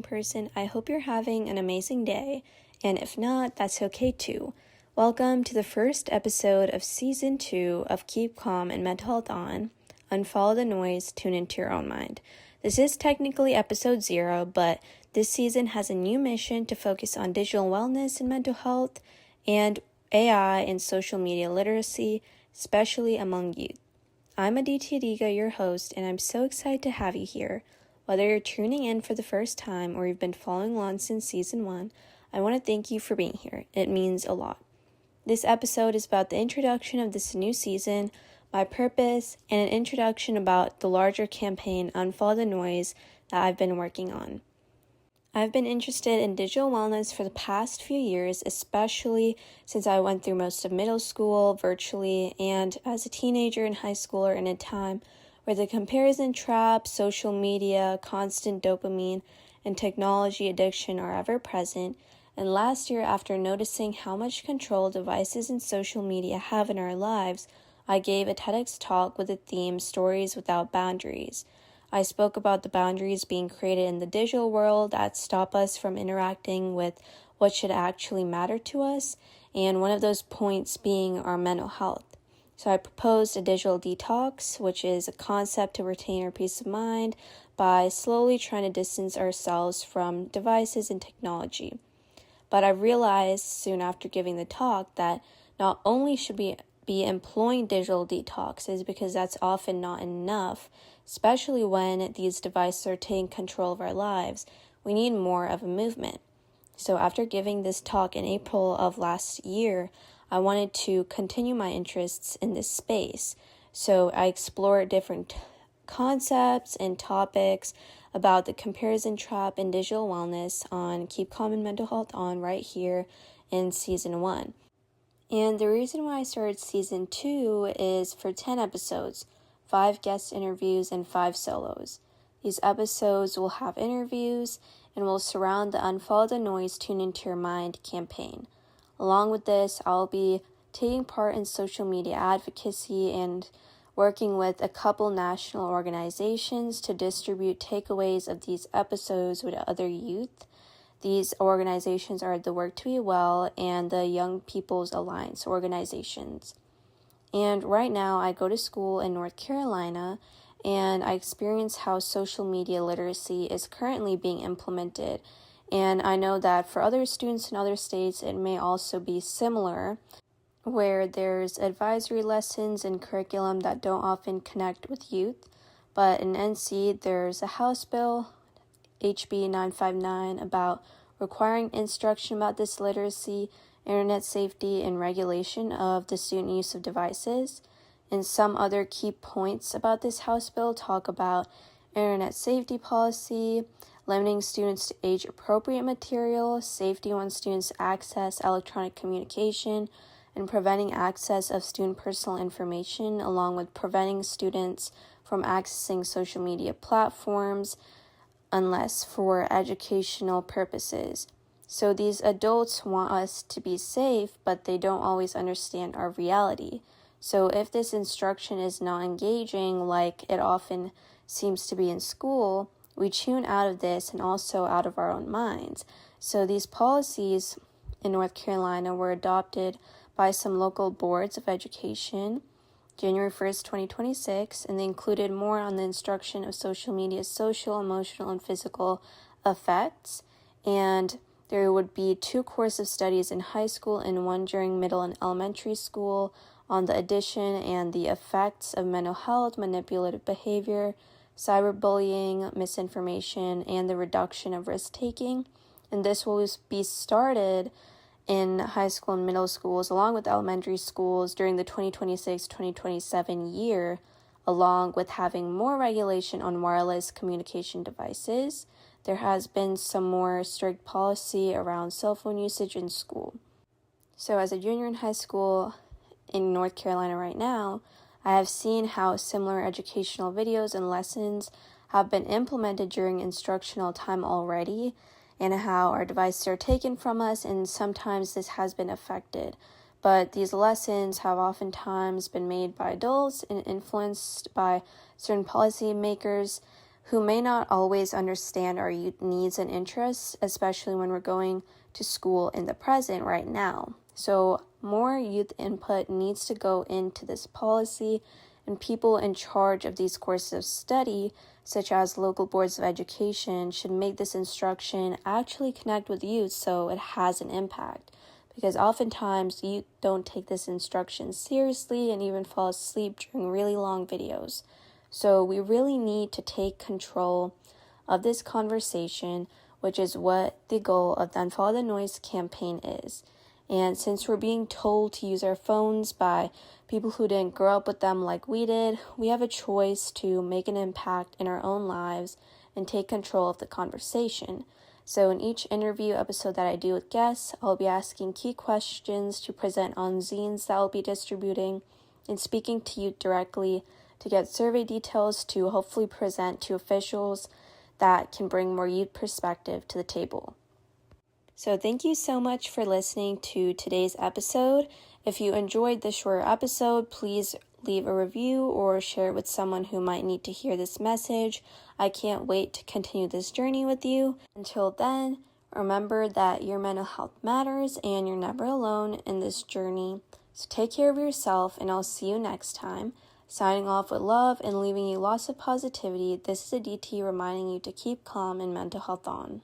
person, I hope you're having an amazing day, and if not, that's okay too. Welcome to the first episode of Season 2 of Keep Calm and Mental Health On. Unfollow the noise, tune into your own mind. This is technically episode 0, but this season has a new mission to focus on digital wellness and mental health, and AI and social media literacy, especially among youth. I'm Aditya Diga, your host, and I'm so excited to have you here. Whether you're tuning in for the first time or you've been following along since Season 1, I want to thank you for being here. It means a lot. This episode is about the introduction of this new season, my purpose, and an introduction about the larger campaign Unfollow the Noise that I've been working on. I've been interested in digital wellness for the past few years, especially since I went through most of middle school virtually and as a teenager and high schooler in a time where the comparison trap, social media, constant dopamine, and technology addiction are ever present. And last year, after noticing how much control devices and social media have in our lives, I gave a TEDx talk with the theme Stories Without Boundaries. I spoke about the boundaries being created in the digital world that stop us from interacting with what should actually matter to us, and one of those points being our mental health. So I proposed a digital detox, which is a concept to retain our peace of mind by slowly trying to distance ourselves from devices and technology. But I realized soon after giving the talk that not only should we be employing digital detoxes, because that's often not enough, especially when these devices are taking control of our lives, we need more of a movement. So after giving this talk in April of last year, I wanted to continue my interests in this space. So I explored different concepts and topics about the comparison trap in digital wellness on Keep Calm and Mental Health On right here in Season 1. And the reason why I started Season 2 is for 10 episodes, 5 guest interviews, and 5 solos. These episodes will have interviews and will surround the Unfollow the Noise, Tune Into Your Mind campaign. Along with this, I'll be taking part in social media advocacy and working with a couple national organizations to distribute takeaways of these episodes with other youth. These organizations are the Work to Be Well and the Young People's Alliance organizations. And right now I go to school in North Carolina, and I experience how social media literacy is currently being implemented. And I know that for other students in other states, it may also be similar, where there's advisory lessons and curriculum that don't often connect with youth. But in NC, there's a House bill, HB 959, about requiring instruction about this literacy, internet safety, and regulation of the student use of devices. And some other key points about this House bill talk about internet safety policy, limiting students to age-appropriate material, safety when students access electronic communication, and preventing access of student personal information, along with preventing students from accessing social media platforms unless for educational purposes. So these adults want us to be safe, but they don't always understand our reality. So if this instruction is not engaging like it often seems to be in school, we tune out of this and also out of our own minds. So these policies in North Carolina were adopted by some local boards of education January 1st, 2026, and they included more on the instruction of social media's social, emotional, and physical effects. And there would be 2 courses of studies in high school and 1 during middle and elementary school on the addition and the effects of mental health, manipulative behavior, cyberbullying, misinformation, and the reduction of risk-taking. And this will be started in high school and middle schools, along with elementary schools during the 2026-2027 year, along with having more regulation on wireless communication devices. There has been some more strict policy around cell phone usage in school. So as a junior in high school in North Carolina right now, I have seen how similar educational videos and lessons have been implemented during instructional time already, and how our devices are taken from us, and sometimes this has been affected. But these lessons have oftentimes been made by adults and influenced by certain policymakers who may not always understand our youth needs and interests, especially when we're going to school in the present right now. So more youth input needs to go into this policy, and people in charge of these courses of study, such as local boards of education, should make this instruction actually connect with youth so it has an impact. Because oftentimes youth don't take this instruction seriously and even fall asleep during really long videos. So we really need to take control of this conversation, which is what the goal of the Unfollow the Noise campaign is. And since we're being told to use our phones by people who didn't grow up with them like we did, we have a choice to make an impact in our own lives and take control of the conversation. So in each interview episode that I do with guests, I'll be asking key questions to present on zines that I'll be distributing and speaking to you directly to get survey details to hopefully present to officials that can bring more youth perspective to the table. So thank you so much for listening to today's episode. If you enjoyed this short episode, please leave a review or share it with someone who might need to hear this message. I can't wait to continue this journey with you. Until then, remember that your mental health matters and you're never alone in this journey. So take care of yourself, and I'll see you next time. Signing off with love and leaving you lots of positivity, this is Aditi reminding you to keep calm and mental health on.